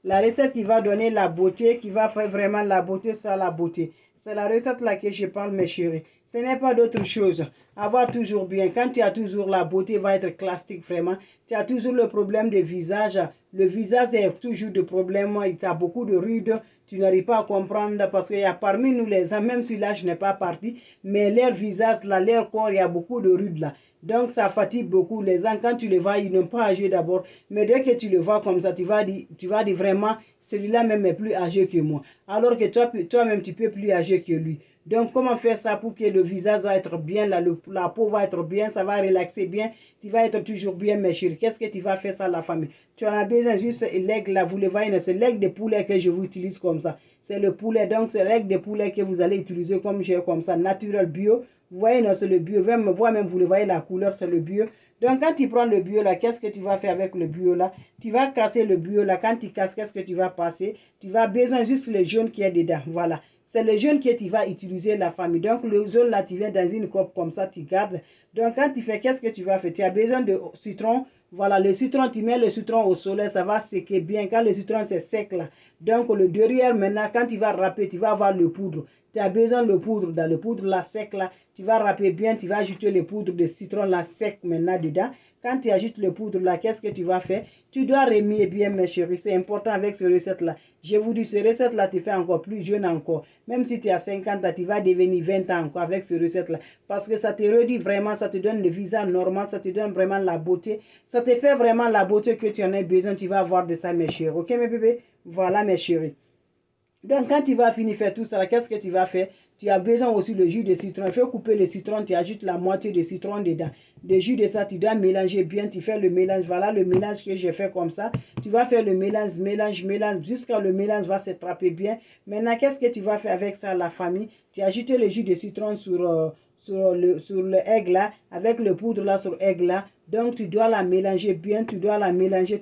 La recette qui va donner la beauté, qui va faire vraiment la beauté, ça la beauté. C'est la recette là que je parle, mes chéris. Ce n'est pas d'autre chose. Avoir toujours bien. Quand tu as toujours la beauté, va être classique vraiment. Tu as toujours le problème de visage. Le visage est toujours de problème. Il y a beaucoup de rides. Tu n'arrives pas à comprendre parce qu'il y a parmi nous les hommes, même si là je n'ai pas parti, mais leur visage, là, leur corps, il y a beaucoup de rides là. Donc ça fatigue beaucoup les gens. Quand tu les vois, ils n'ont pas âgé d'abord. Mais dès que tu le vois comme ça, tu vas dire vraiment, celui-là même est plus âgé que moi. Alors que toi-même, tu peux plus âgé que lui. Donc, comment faire ça pour que le visage va être bien, la peau va être bien, ça va relaxer bien, tu vas être toujours bien, mes chéris. Qu'est-ce que tu vas faire ça, la famille? Tu en as besoin juste l'aigle là, vous le voyez, c'est l'aigle de poulet que je vous utilise comme ça. C'est le poulet, donc c'est l'aigle de poulet que vous allez utiliser comme ça, naturel, bio. Vous voyez, c'est le bio. Même, vous le voyez, la couleur, c'est le bio. Donc, quand tu prends le bio là, qu'est-ce que tu vas faire avec le bio là? Tu vas casser le bio là. Quand tu casses, qu'est-ce que tu vas passer? Tu vas besoin juste le jaune qui est dedans. Voilà. C'est le jaune que tu vas utiliser, la famille. Donc, le jaune là, tu viens dans une coupe comme ça, tu gardes. Donc, quand tu fais, qu'est-ce que tu vas faire? Tu as besoin de citron. Voilà, le citron, tu mets le citron au soleil, ça va sécher bien. Quand le citron, c'est sec là. Donc, le derrière, maintenant, quand tu vas râper, tu vas avoir le poudre. Tu as besoin de poudre. Dans le poudre là, sec là, tu vas râper bien. Tu vas ajouter le poudre de citron là, sec maintenant dedans. Quand tu ajoutes le poudre là, qu'est-ce que tu vas faire? Tu dois remuer bien, mes chéris. C'est important avec ce recette-là. Je vous dis, ce recette-là te fait encore plus jeune encore. Même si tu as 50 ans, tu vas devenir 20 ans encore avec ce recette-là. Parce que ça te redit vraiment, ça te donne le visage normal, ça te donne vraiment la beauté. Ça te fait vraiment la beauté que tu en as besoin. Tu vas avoir de ça, mes chéris. Ok, mes bébés? Voilà, mes chéris. Donc, quand tu vas finir faire tout ça, qu'est-ce que tu vas faire? Tu as besoin aussi de jus de citron. Il faut couper le citron, tu ajoutes la moitié de citron dedans. Le jus de ça, tu dois mélanger bien. Tu fais le mélange. Voilà le mélange que j'ai fait comme ça. Tu vas faire le mélange, jusqu'à le mélange va s'attraper bien. Maintenant, qu'est-ce que tu vas faire avec ça, la famille? Tu ajoutes le jus de citron sur le aigle là, avec le poudre là sur aigle là. Donc, tu dois la mélanger bien, tu dois la mélanger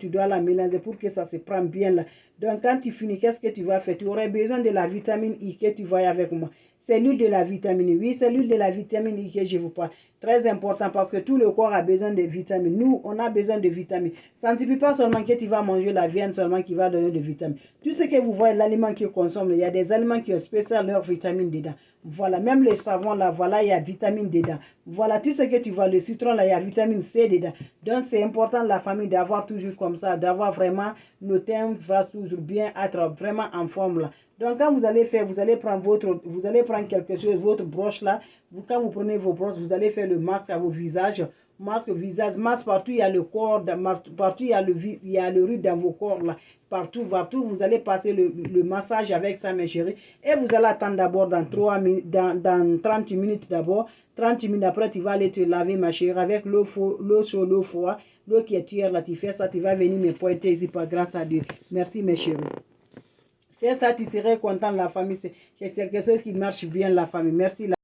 pour que ça se prenne bien là. Donc, quand tu finis, qu'est-ce que tu vas faire? Tu aurais besoin de la vitamine I que tu vois avec moi. C'est l'huile de la vitamine I. Oui, c'est l'huile de la vitamine I que je vous parle. Très important parce que tout le corps a besoin de vitamines. Nous, on a besoin de vitamines. Ça ne suffit pas seulement que tu vas manger la viande seulement qui va donner des vitamines. Tout ce que vous voyez, l'aliment qu'ils consomment, il y a des aliments qui ont spécial leurs vitamines dedans. Voilà, même le savon là, voilà, il y a vitamine dedans. Voilà, tout ce que tu vois, le citron là, il y a vitamine C dedans. Donc, c'est important, la famille, d'avoir toujours comme ça, d'avoir vraiment nos thèmes, va toujours bien être vraiment en forme là. Donc, quand vous allez faire, vous allez prendre quelque chose, votre broche là. Quand vous prenez vos broches, vous allez faire le masque à vos visages. Masque visage, masque partout, il y a le corps, partout, il y a le rude dans vos corps là. Partout, vous allez passer le massage avec ça, mes chéris. Et vous allez attendre d'abord dans 30 minutes d'abord. 30 minutes après, tu vas aller te laver, ma chérie, avec l'eau chaude, l'eau froide, l'eau qui est tiède, là, tu fais ça, tu vas venir me pointer ici, par grâce à Dieu. Merci, mes chéris. Fais ça, tu serais content, la famille. C'est quelque chose qui marche bien, la famille. Merci.